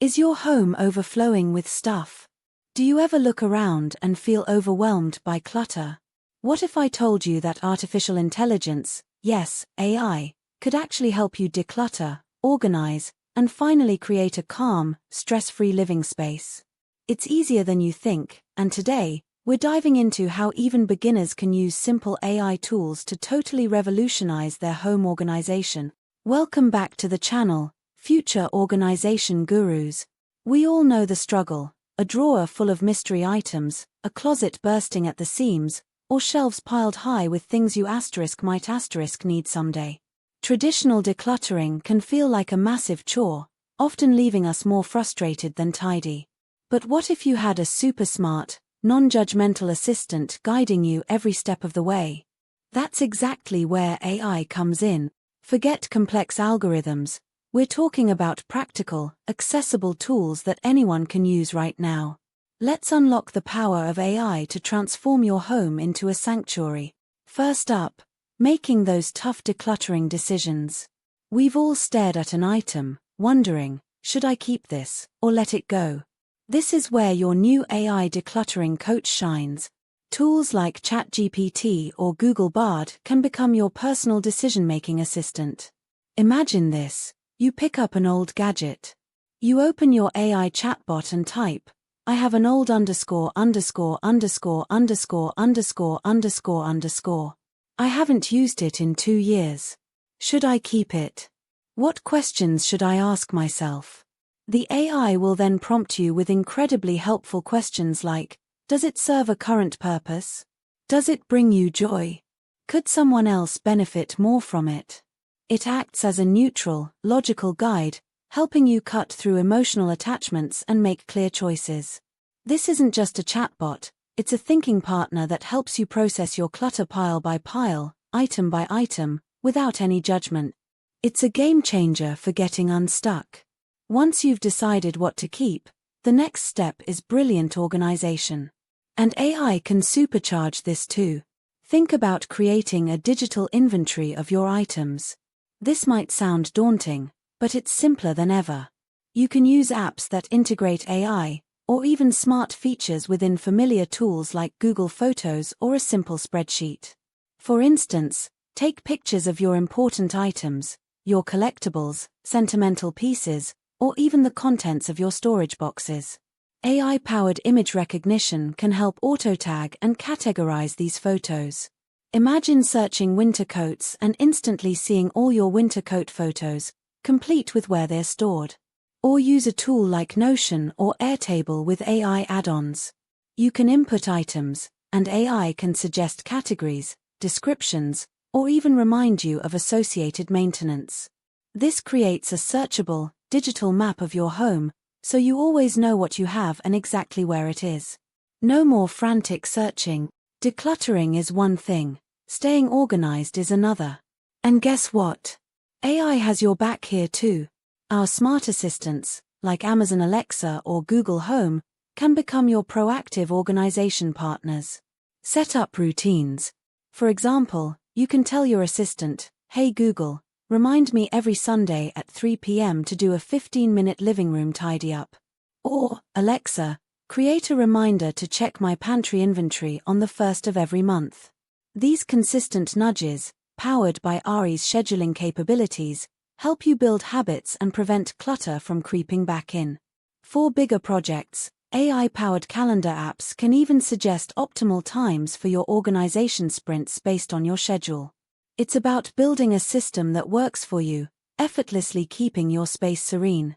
Is your home overflowing with stuff? Do you ever look around and feel overwhelmed by clutter? What if I told you that artificial intelligence, yes, AI, could actually help you declutter, organize, and finally create a calm, stress-free living space? It's easier than you think, and today, we're diving into how even beginners can use simple AI tools to totally revolutionize their home organization. Welcome back to the channel, Future Organization Gurus. We all know the struggle: a drawer full of mystery items, a closet bursting at the seams, or shelves piled high with things you might need someday. Traditional decluttering can feel like a massive chore, often leaving us more frustrated than tidy. But what if you had a super smart, non-judgmental assistant guiding you every step of the way? That's exactly where AI comes in. Forget complex algorithms. We're talking about practical, accessible tools that anyone can use right now. Let's unlock the power of AI to transform your home into a sanctuary. First up, making those tough decluttering decisions. We've all stared at an item, wondering, should I keep this, or let it go? This is where your new AI decluttering coach shines. Tools like ChatGPT or Google Bard can become your personal decision-making assistant. Imagine this: you pick up an old gadget. You open your AI chatbot and type, "I have an old _____________. I haven't used it in 2 years. Should I keep it? What questions should I ask myself?" The AI will then prompt you with incredibly helpful questions like, does it serve a current purpose? Does it bring you joy? Could someone else benefit more from it? It acts as a neutral, logical guide, helping you cut through emotional attachments and make clear choices. This isn't just a chatbot, it's a thinking partner that helps you process your clutter pile by pile, item by item, without any judgment. It's a game changer for getting unstuck. Once you've decided what to keep, the next step is brilliant organization. And AI can supercharge this too. Think about creating a digital inventory of your items. This might sound daunting, but it's simpler than ever. You can use apps that integrate AI, or even smart features within familiar tools like Google Photos or a simple spreadsheet. For instance, take pictures of your important items, your collectibles, sentimental pieces, or even the contents of your storage boxes. AI-powered image recognition can help auto-tag and categorize these photos. Imagine searching winter coats and instantly seeing all your winter coat photos, complete with where they're stored. Or use a tool like Notion or Airtable with AI add-ons. You can input items, and AI can suggest categories, descriptions, or even remind you of associated maintenance. This creates a searchable, digital map of your home, so you always know what you have and exactly where it is. No more frantic searching. Decluttering is one thing, staying organized is another. And guess what? AI has your back here too. Our smart assistants, like Amazon Alexa or Google Home, can become your proactive organization partners. Set up routines. For example, you can tell your assistant, "Hey Google, remind me every Sunday at 3 p.m. to do a 15-minute living room tidy up." Or, "Alexa, create a reminder to check my pantry inventory on the 1st of every month." These consistent nudges, powered by Ari's scheduling capabilities, help you build habits and prevent clutter from creeping back in. For bigger projects, AI-powered calendar apps can even suggest optimal times for your organization sprints based on your schedule. It's about building a system that works for you, effortlessly keeping your space serene.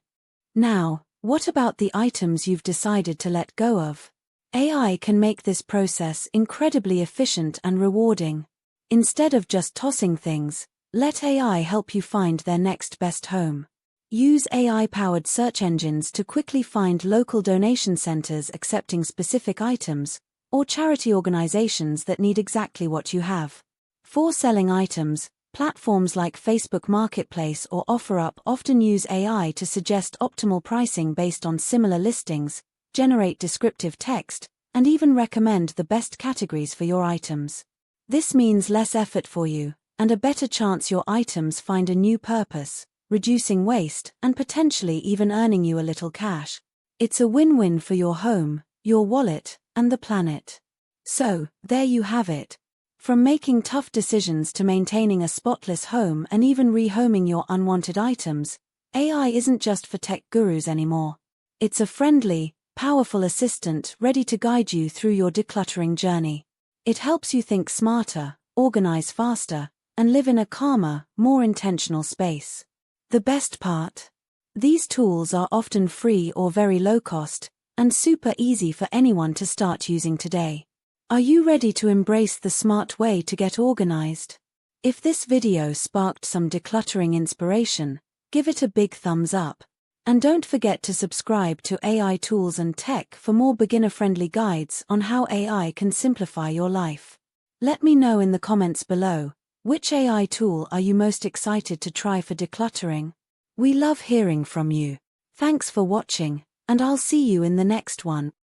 Now, what about the items you've decided to let go of? AI can make this process incredibly efficient and rewarding. Instead of just tossing things, let AI help you find their next best home. Use AI-powered search engines to quickly find local donation centers accepting specific items, or charity organizations that need exactly what you have. For selling items, platforms like Facebook Marketplace or OfferUp often use AI to suggest optimal pricing based on similar listings, generate descriptive text, and even recommend the best categories for your items. This means less effort for you, and a better chance your items find a new purpose, reducing waste, and potentially even earning you a little cash. It's a win-win for your home, your wallet, and the planet. So, there you have it. From making tough decisions to maintaining a spotless home and even rehoming your unwanted items, AI isn't just for tech gurus anymore. It's a friendly, powerful assistant ready to guide you through your decluttering journey. It helps you think smarter, organize faster, and live in a calmer, more intentional space. The best part? These tools are often free or very low cost, and super easy for anyone to start using today. Are you ready to embrace the smart way to get organized? If this video sparked some decluttering inspiration, give it a big thumbs up. And don't forget to subscribe to AI Tools and Tech for more beginner-friendly guides on how AI can simplify your life. Let me know in the comments below, which AI tool are you most excited to try for decluttering? We love hearing from you. Thanks for watching, and I'll see you in the next one.